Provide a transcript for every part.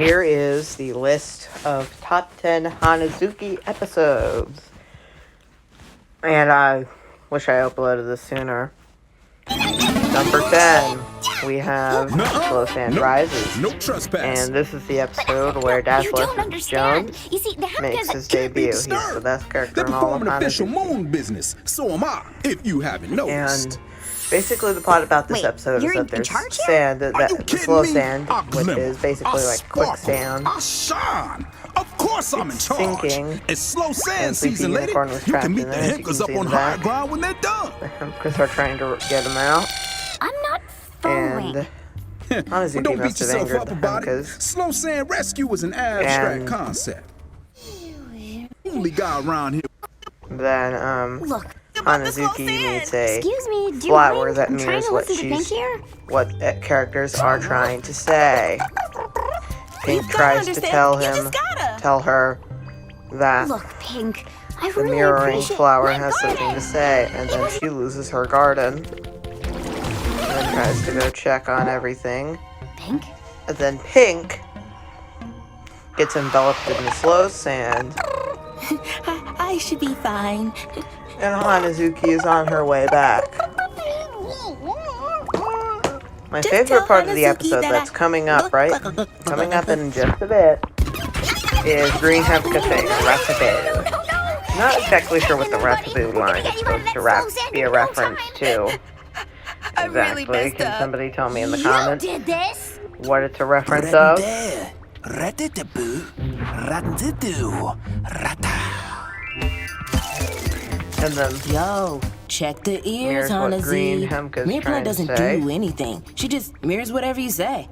here is the list of top 10 Hanazuki episodes. And I wish I uploaded this sooner. Number 10, we have Slow Sand Rises. No trespass. And this is the episode where Dashless Jones makes his debut. He's the best character in all of official Hanazuki. moon business. So am I, if you haven't noticed. And basically the plot about this episode is that there's sand, that slow sand, which is basically like quicksand. I shine. Of course I'm in charge. Sinking. It's slow sand And Sleepy season, lady. Unicorn was You trapped can meet in the it, as you Hemkas can up see in on the high back. ground when they're done. Because they're trying to get him out. I'm not following. And Well, Hanazuki don't must beat have yourself angered up the about it. Hemkas. Slow sand rescue is an abstract And- concept. Only guy around here. Then, Look, Hanazuki meets a excuse me, do you flower mind? that I'm trying mirrors to what listen to Pink here. characters are trying to say. Pink tries to tell her that Look, Pink, I the really mirroring appreciate flower my has garden. something to say, and then she loses her garden. And then tries to go check on everything. Pink? And then Pink gets enveloped in the slow sand, I should be fine. and Hanazuki is on her way back. My Just favorite tell part of the Hanazuki episode that that's I coming up, look right? like a- Coming up in just a bit is Green Hemka thing, Recipe. Not exactly sure what the Recipe line is supposed to be a reference to. I really Exactly. messed Can up. somebody tell me in the You comments did this? what it's a reference of? And then Yo, check the ears, Mirrors what Hana Green Z. Hemka's Mirror trying Plant to doesn't say. do anything. She just mirrors whatever you say.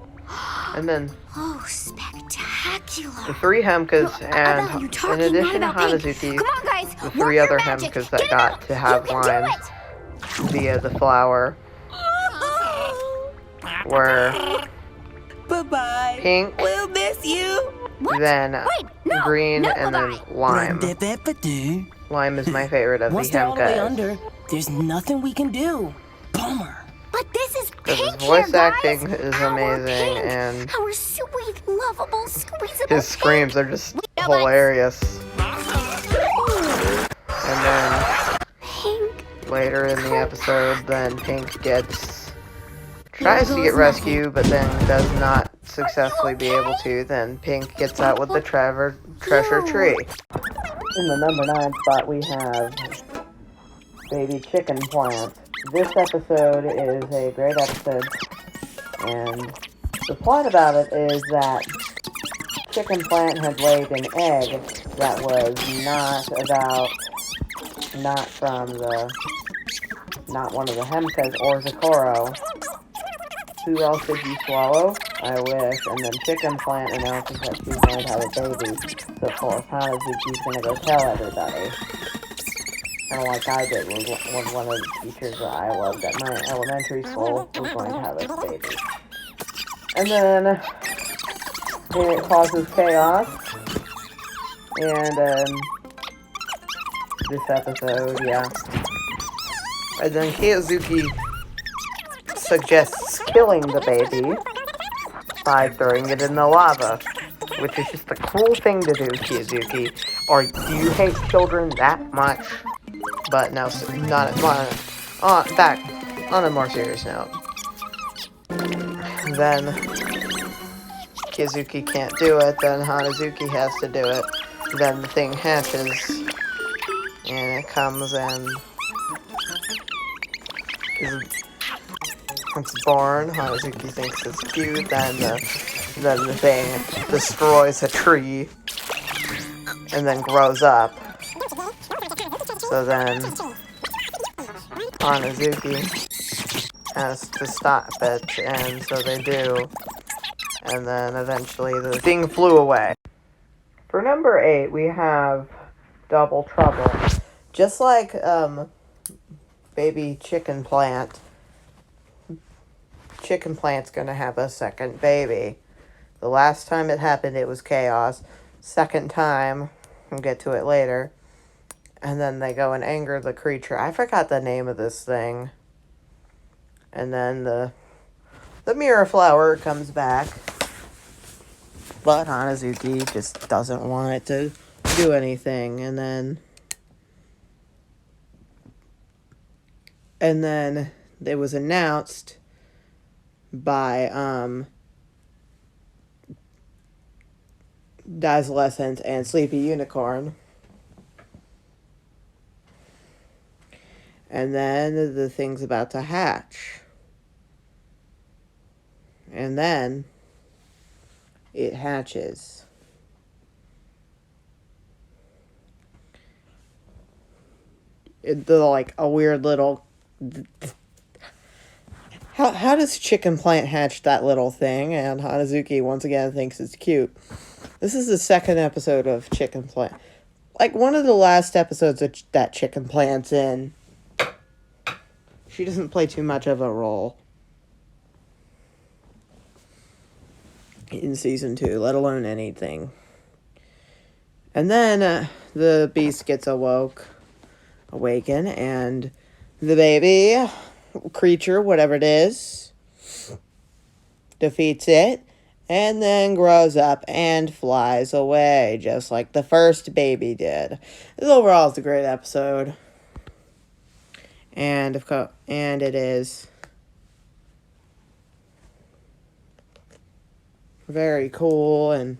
and then Oh, spectacular. the three Hemkas, About you and talking, in addition to not about Pink. Hanazuki, Come on, guys. the work three your other magic. Hemkas that Get got it. to have You can do lines it. via the flower were Bye-bye. Pink, We'll miss you. What? then Wait, no, Green, no, and then bye-bye. Lime. Lime is my favorite of Once the they're all the way Hemkas. under, there's nothing we can do. Bummer. But this is Because Pink his voice here, guys. acting is Our amazing, Pink. and Our sweet, lovable, squeezable his screams are just hilarious. And then Pink. later in the episode, then Pink tries to get rescued, but then does not successfully be able to. Then Pink gets out with the treasure tree. In the number 9 spot, we have Baby Chicken Plant. This episode is a great episode, and the plot about it is that Chicken Plant had laid an egg that was not one of the Hemkas or Zakoro. Who else did you swallow? I wish. And then Chicken Plant announces that she's going to have a baby. So of course Hanazuki's going to go tell everybody. Kind of like I did when one of the teachers that I loved at my elementary school was going to have a baby. And then it causes chaos. And this episode, yeah. And then Kiyozuki suggests killing the baby by throwing it in the lava, which is just a cool thing to do, Kiyozuki. Or do you hate children that much? But no, not back on a more serious note. Then Kiyozuki can't do it, then Hanazuki has to do it. Then the thing hatches, and it comes and it's born. Hanazuki thinks it's cute. Then the thing destroys a tree and then grows up. So then Hanazuki has to stop it, and so they do. And then eventually the thing flew away. For number 8, we have Double Trouble. Just like Baby Chicken Plant, Chicken Plant's gonna have a second baby. The last time it happened, it was chaos. Second time, we'll get to it later. And then they go and anger the creature. I forgot the name of this thing. And then the mirror flower comes back. But Hanazuki just doesn't want it to do anything. And then it was announced by Dazzlescent and Sleepy Unicorn. And then the thing's about to hatch. And then it hatches. Like a weird little... How does Chicken Plant hatch that little thing? And Hanazuki once again thinks it's cute. This is the second episode of Chicken Plant. Like one of the last episodes that Chicken Plant's in. She doesn't play too much of a role in season 2, let alone anything. And then the beast gets awaken, and the baby creature, whatever it is, defeats it, and then grows up and flies away, just like the first baby did. Overall, it's a great episode. And it is very cool, and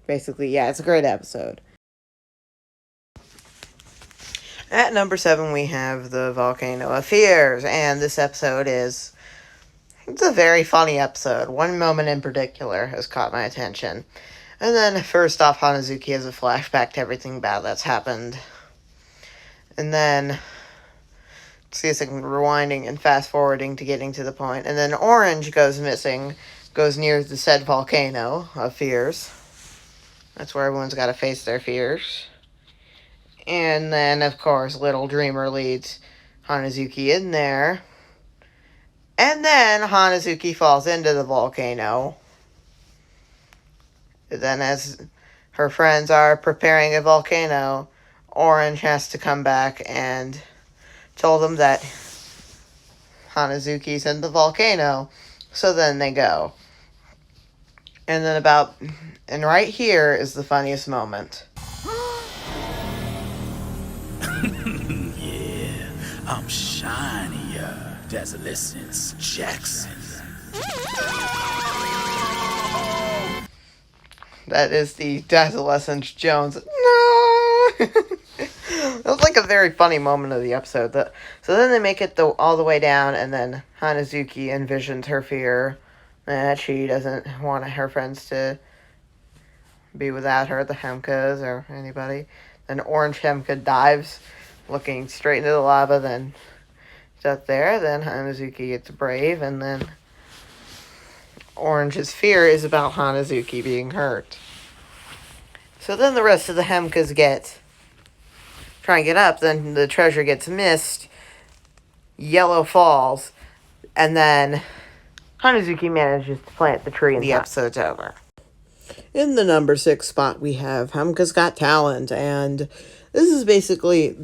basically, yeah, it's a great episode. At number 7, we have the Volcano of Fears, and this episode it's a very funny episode. One moment in particular has caught my attention. And then, first off, Hanazuki has a flashback to everything bad that's happened. And then, see a second, rewinding and fast-forwarding to getting to the point. And then Orange goes missing, goes near the said Volcano of Fears. That's where everyone's got to face their fears. And then, of course, Little Dreamer leads Hanazuki in there. And then Hanazuki falls into the volcano. Then as her friends are preparing a volcano, Orange has to come back and told them that Hanazuki's in the volcano. So then they go. And right here is the funniest moment. Yeah, I'm shinier. Dazzlescent Jackson. That is the Dazzlescent Jones. No! That was like a very funny moment of the episode. So then they make it all the way down, and then Hanazuki envisions her fear that she doesn't want her friends to be without her, the Hemkas or anybody. Then Orange Hemka dives, looking straight into the lava, then it's up there. Then Hanazuki gets brave, and then Orange's fear is about Hanazuki being hurt. So then the rest of the Hemkas try and get up, then the treasure gets missed, Yellow falls, and then Hanazuki manages to plant the tree and the episode's over. In the number 6 spot, we have Hemka's Got Talent, and this is basically...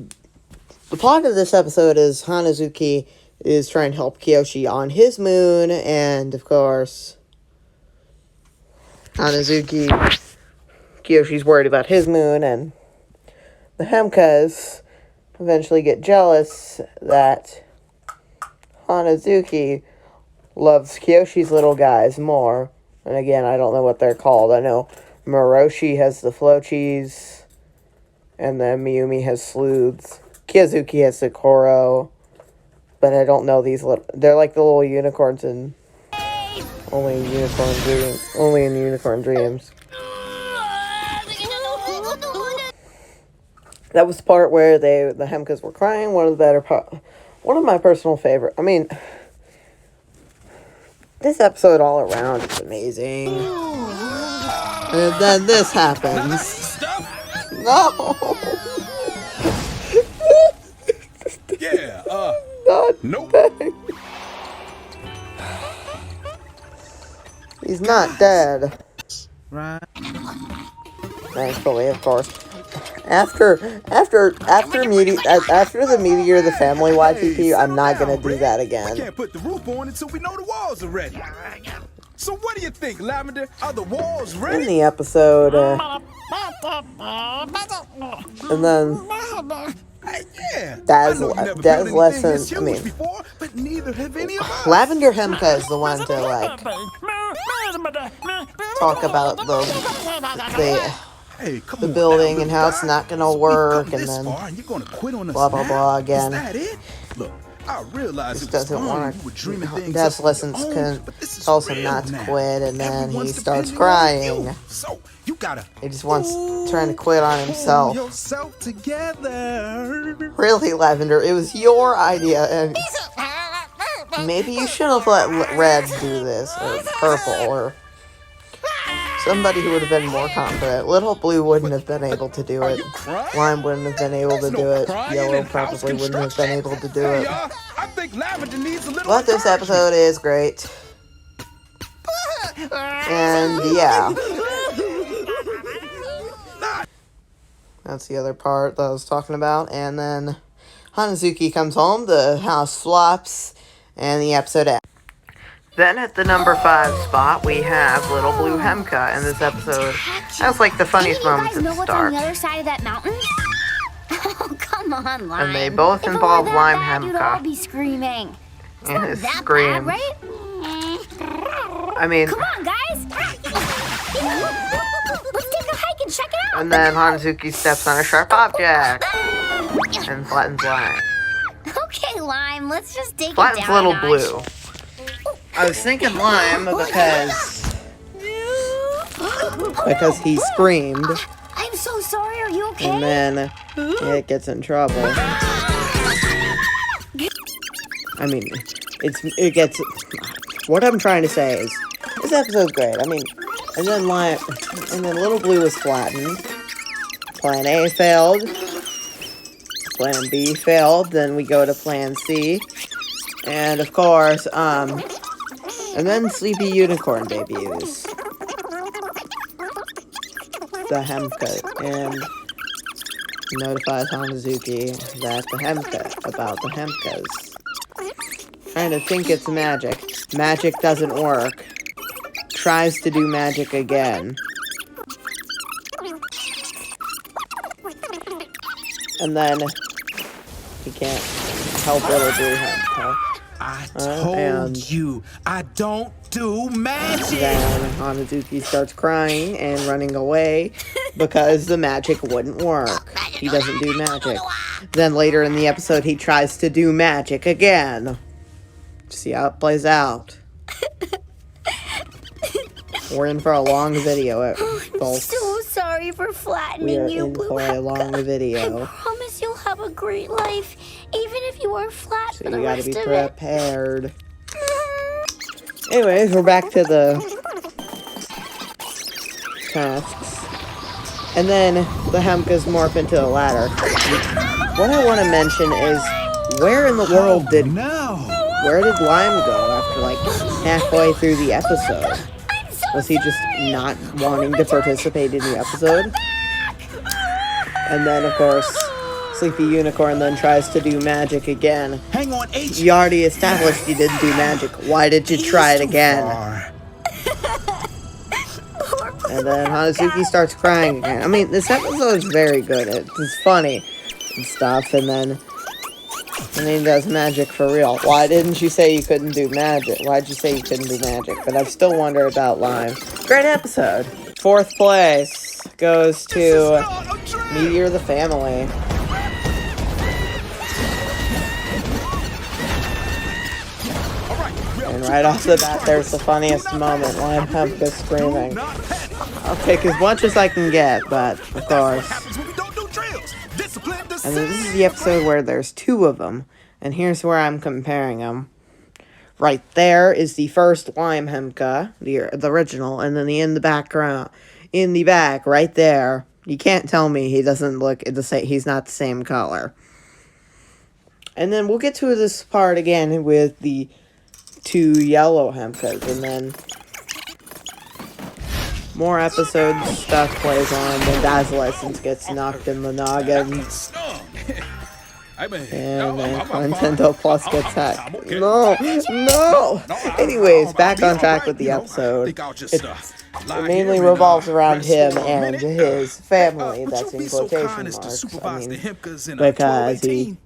The plot of this episode is Hanazuki is trying to help Kiyoshi on his moon, and of course, Kiyoshi's worried about his moon, and the Hemkas eventually get jealous that Hanazuki loves Kiyoshi's little guys more. And again, I don't know what they're called. I know Moroshi has the Flochis, and then Miyumi has Sleuths. Kiyozuki has Sakuro, but I don't know these little... They're like the little unicorns in... Only in Unicorn Dreams. That was the part where the Hemkas were crying. One of my personal favorite. I mean, this episode all around is amazing. And then this happens. No. Yeah, Not nope. dead. He's not dead. Right. Thankfully, of course. After the Meteor the Family YTP, I'm not gonna do that I again. can't put the roof on until we know the walls are ready. So what do you think, Lavender? Are the walls In ready? the episode, and then Yeah. Daz- I know you never Daz built anything lesson- this I mean- huge before, but neither have any of us. Lavender Hemka is the one to like talk about the Hey, come the on building now, and how it's guy. not gonna So we've work, come and this then far and you're gonna quit on us blah, blah, now? blah again. Is that it? Look, I realize Just it was doesn't fun want when you were dreaming things Daz up on lessons your own, can but this is tells him real not to now. quit, and then Everyone's he starts depending on you. crying. So you gotta He just wants trying to quit on himself. pull yourself together. Really, Lavender, it was your idea, and maybe you should have let Red do this, or Purple, or somebody who would have been more confident. Little Blue wouldn't have been able to do Are it. you crying? Lime wouldn't have been able to There's do no it. crying Yellow in house probably wouldn't have been able to do Hey, it. I think Lavender needs a little But this encouragement. episode is great. And yeah. That's the other part that I was talking about. And then Hanazuki comes home, the house flops, and the episode ends. Then at the number 5 spot, we have Little Blue Hemka in this episode. That's like the funniest moments Do you at guys the know what's on start. the other side of that mountain? Oh, come on, Lime. And they both If it were involve that Lime bad, you'd Hemka. all be screaming. It's And not his that scream. bad, right? I mean, Come on, guys. Let's take a hike and check it out. and then Hanazuki steps on a sharp object and flattens Lime. Okay, Lime, let's just take Flattens it down Little a notch. Blue. I was thinking Lime because he screamed, I'm so sorry. Are you okay? and then it gets in trouble. I mean, it gets. What I'm trying to say is, this episode's great. I mean, and then Little Blue was flattened. Plan A failed. Plan B failed. Then we go to Plan C, and of course, and then Sleepy Unicorn debuts. The Hemka, and notifies Hanazuki that about the Hemkas. Trying to think it's magic. Magic doesn't work. Tries to do magic again. And then he can't help Little Blue Hemka. I and- told you, I don't do magic. Then Hanazuki starts crying and running away because the magic wouldn't work. He doesn't do magic. Then later in the episode, he tries to do magic again. See how it plays out. We're in for a long video, folks. So sorry for We flattening are you, in Blue for a long Hemka. video. I promise you'll have a great life, even if you are flat So for the you gotta rest be of it. prepared. Anyways, we're back to the tasks. And then the Hemkas morph into a ladder. What I want to mention is, where in the world did where did Lime go after like halfway through the episode? Was he just not wanting to participate in the episode? And then of course, Sleepy Unicorn then tries to do magic again. Hang on, H. You already established you didn't do magic. Why did you try it again? And then Hanazuki starts crying again. I mean, this episode is very good. It's funny and stuff. And then he does magic for real. Why didn't you say you couldn't do magic? Why'd you say you couldn't do magic? But I still wonder about Lime. Great episode. 4th place goes to Meteor the Family. And right off the bat, there's the funniest moment. Lime Hemka screaming. I'll take as much as I can get, but of course. And then this is the episode where there's 2 of them. And here's where I'm comparing them. Right there is the first Lime Hemka, the original, and then in the background, in the back, right there. You can't tell me he doesn't look the same. He's not the same color. And then we'll get to this part again with the 2 yellow Hemkas, and then more episode stuff plays on when Daz License gets knocked in the noggin. And then Nintendo Plus gets hacked. No, no! Anyways, back on track with the episode. It mainly revolves around him and his family, that's in quotation marks. I mean, because he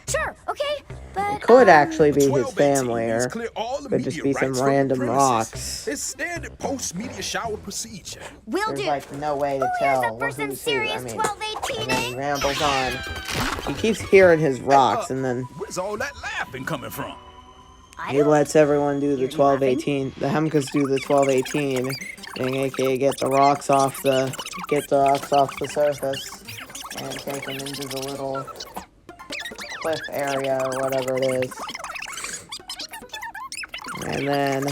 Sure, okay, but, could actually be his family, or could just be some random rocks. It's standard post-media shower procedure. will There's do. like no way to Here's tell a person who's who. serious I mean, 12-18, and then he eh? rambles on. He keeps hearing his rocks, and then Where's all that laughing coming from? he lets everyone do the 12-18. The Hemkas do the 12-18, and aka get the rocks off the surface and take them into the little cliff area or whatever it is. And then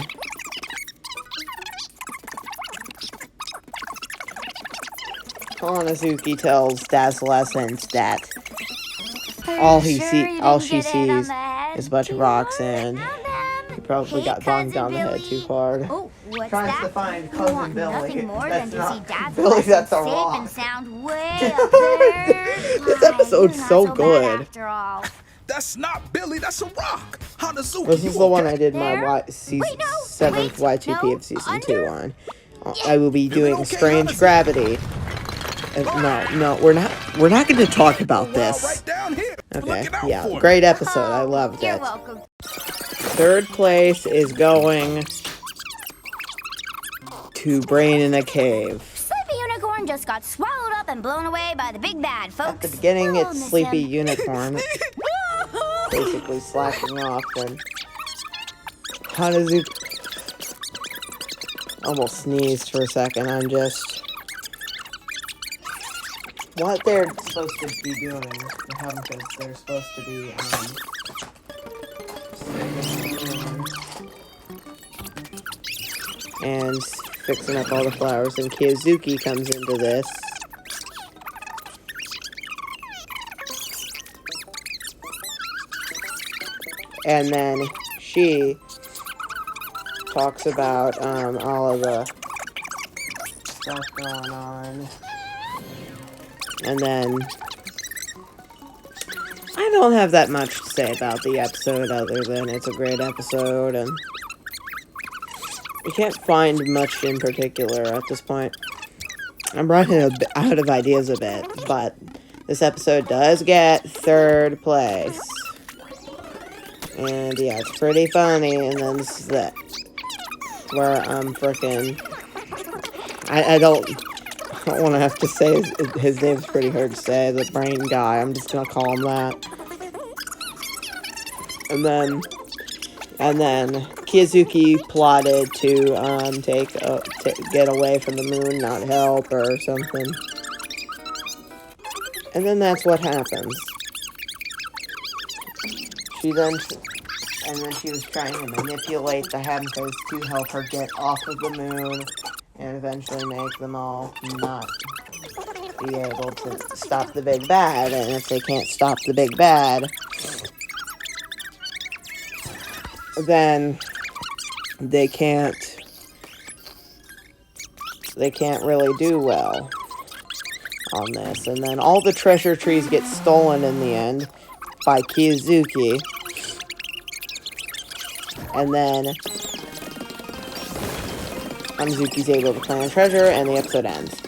Hanazuki tells Dazzlescence that all she sees is a bunch of rocks, and he probably got bonked on the head too hard. Oh, what's Tries that? to find You cousin want Billy. nothing more That's than to see not Dad's Billy, that's a safe rock. and sound way up there. This Why, episode's you're not so bad good. After all. That's not Billy, that's a rock. Hanazuki, This is the one I did my There? season Wait, no, 7th wait, Y2P no, of season under? 2 on. I will be doing okay, Strange Hanazuki? Gravity. No, we're not going to talk about this. Right down here. Okay, Look out yeah, for me. great episode. I loved You're it. welcome. Third place is going to Brain in a Cave. Sleepy Unicorn just got swallowed up and blown away by the big bad, folks. At the beginning, We'll all it's miss Sleepy him. Unicorn, basically slacking off, and Hanazuki almost sneezed for a second. I'm just... What they're supposed to be doing, the Hemkas, they're supposed to be, and fixing up all the flowers, and Hanazuki comes into this. And then she talks about all of the stuff going on. And then I don't have that much to say about the episode other than it's a great episode, and you can't find much in particular at this point. I'm running out of ideas a bit, but this episode does get 3rd place. And yeah, it's pretty funny, and then this is it. Where I'm frickin'... I don't want to have to say his name's pretty hard to say, the brain guy. I'm just gonna call him that. And then Hanazuki plotted to get away from the moon, not help or something. And then that's what happens. She was trying to manipulate the Hemkas to help her get off of the moon, and eventually make them all not be able to stop the big bad. And if they can't stop the big bad, then they can't really do well on this. And then all the treasure trees get stolen in the end by Hanazuki. And then Hanazuki's able to plant treasure, and the episode ends.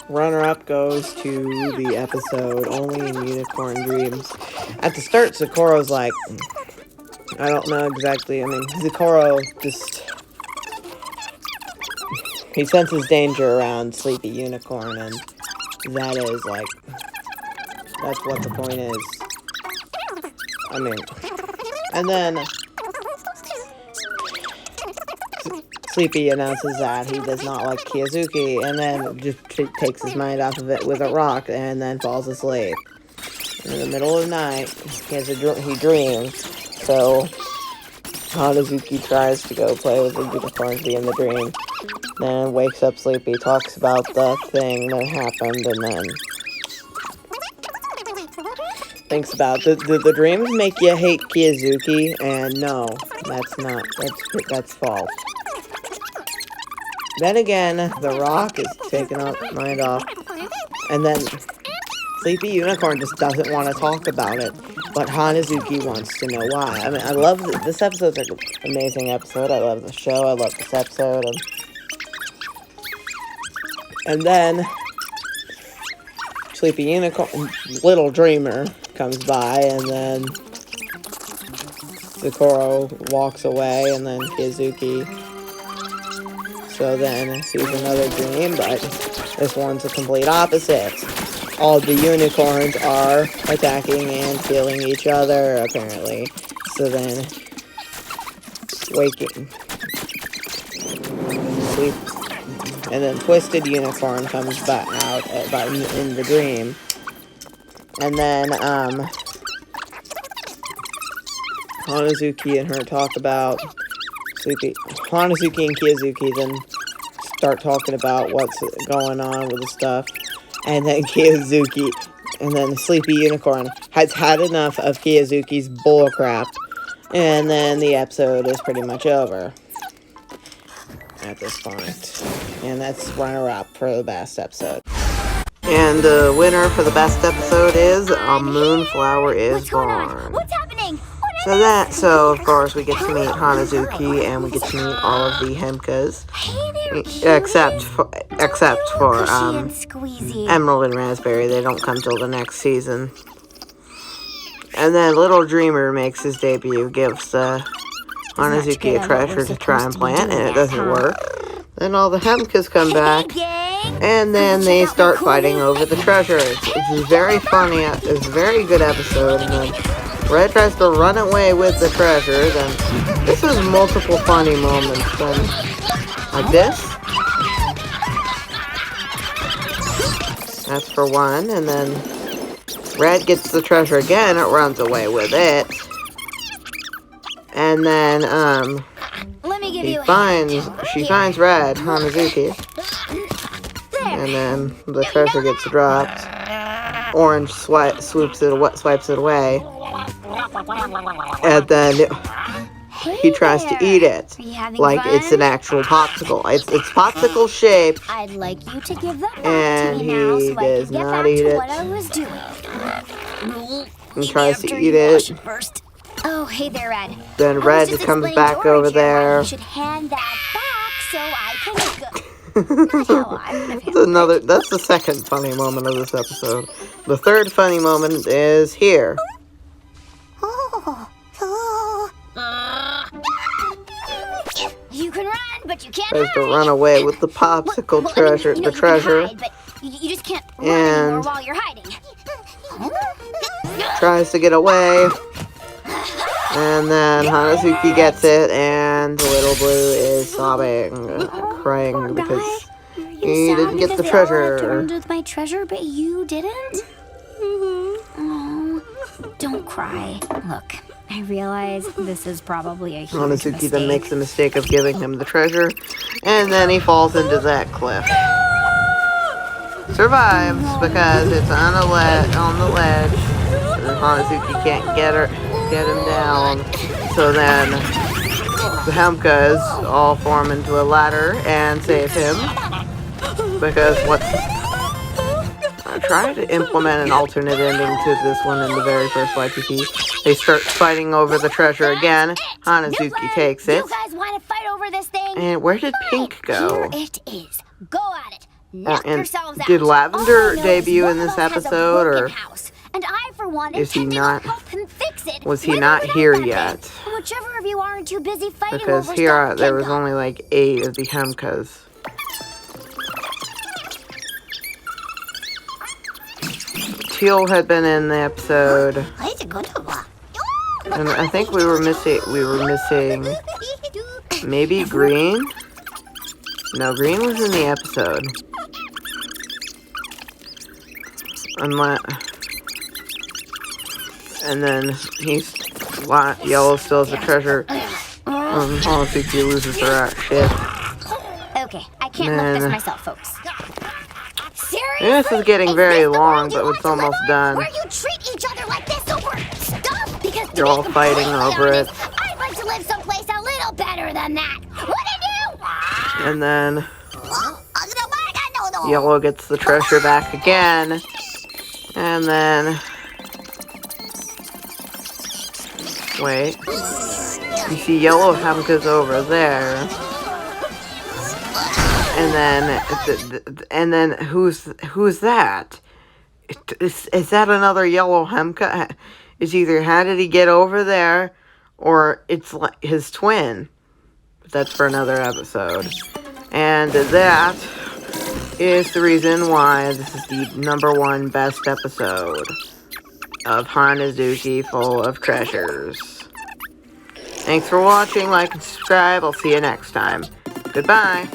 Runner-up goes to the episode Only in Unicorn Dreams. At the start, Socorro's like, I don't know exactly, I mean, Socorro just... He senses danger around Sleepy Unicorn, and that is, like, that's what the point is. I mean, and then Sleepy announces that he does not like Hanazuki, and then just takes his mind off of it with a rock, and then falls asleep. In the middle of the night, he dreams, so Hanazuki tries to go play with the unicorns in the dream. Then wakes up Sleepy, talks about the thing that happened, and then thinks about the dreams make you hate Hanazuki, and no, that's false. Then again, the rock is taking mind off, and then Sleepy Unicorn just doesn't want to talk about it, but Hanazuki wants to know why. I mean, I love this episode's an amazing episode. I love the show. I love this episode. And then Sleepy Unicorn, Little Dreamer comes by, and then Sakura walks away, and then Kizuki. So then sees another dream, but this one's a complete opposite. All the unicorns are attacking and killing each other, apparently. So then, sleep, and then Twisted Unicorn comes back out in the dream. And then, Hanazuki and her talk about Hanazuki and Kizuki then start talking about what's going on with the stuff. And then Kizuki, and then Sleepy Unicorn has had enough of Kizuki's bullcrap. And then the episode is pretty much over at this point. And that's runner-up for the best episode. And the winner for the best episode is A Moonflower is Born. What's happening? So of course we get to meet Hanazuki and we get to meet all of the Hemkas, except for Emerald and Raspberry. They don't come till the next season. And then Little Dreamer makes his debut, gives Hanazuki a treasure to try and plant, and it doesn't work. Then all the Hemkas come back, and then they start fighting over the treasure. It's very funny. It's a very good episode. And then Red tries to run away with the treasure. Then this is multiple funny moments. Then like this. That's for one. And then Red gets the treasure again. It runs away with it. And then she finds Red, Hanazuki. And then the treasure gets dropped. Orange swipes it away. And then he tries to eat it like it's an actual popsicle. It's popsicle shaped. I'd like you to give that And to me now he so does I can get not back eat to it. what I was doing. He tries to eat it. Oh, hey there, Red. Then Red comes back over there. You should hand that back so I can go. That's the second funny moment of this episode. The third funny moment is here. You can run, but you can't Tries to hide. run away with the popsicle treasure. You The can treasure. hide, but you just can't run And- anymore while you're hiding. Tries to get away. And then Hanazuki gets it, and Little Blue is sobbing, crying because he didn't get the treasure. With my treasure, but you didn't? Oh, don't cry. Look, I realize this is probably a huge Hanazuki mistake. then makes the mistake of giving him the treasure, and then he falls into that cliff. Survives because it's on the ledge, and Hanazuki can't get him down. So then the Hemkas all form into a ladder and save him. Because I tried to implement an alternate ending to this one in the very first YTP. They start fighting over the treasure again. Hanazuki takes it. You guys want to fight over this thing? And where did Pink go? Here it is. Go at it. Knock And yourselves out. did Lavender All I know debut is in one this of us has a episode, or broken house, and I, for one, is he intend to not- help him fix it was he with or not without here that yet? thing. And whichever of you aren't too busy fighting Because over here stuff there can was go. only like 8 of the Hemkas. Teal had been in the episode, and I think we were missing maybe Green. No, Green was in the episode. And then Yellow still has the treasure. Hanazuki loses her shit. Okay, I can't lift this myself, folks. Seriously? This is getting very this the long, world you but want it's to live almost on? done. Where you treat each other like this over stuff? Because to They're be all fighting completely over it. honest, I'd like to live someplace a little better than that. Wouldn't you? And then Yellow gets the treasure back again. And then... Wait. You see yellow hemkas over there. And then who's that? Is that another yellow hemka? It's either how did he get over there, or it's like his twin. But that's for another episode. And that is the reason why this is the #1 best episode of Hanazuki full of treasures. Thanks for watching, like and subscribe. I'll see you next time. Goodbye.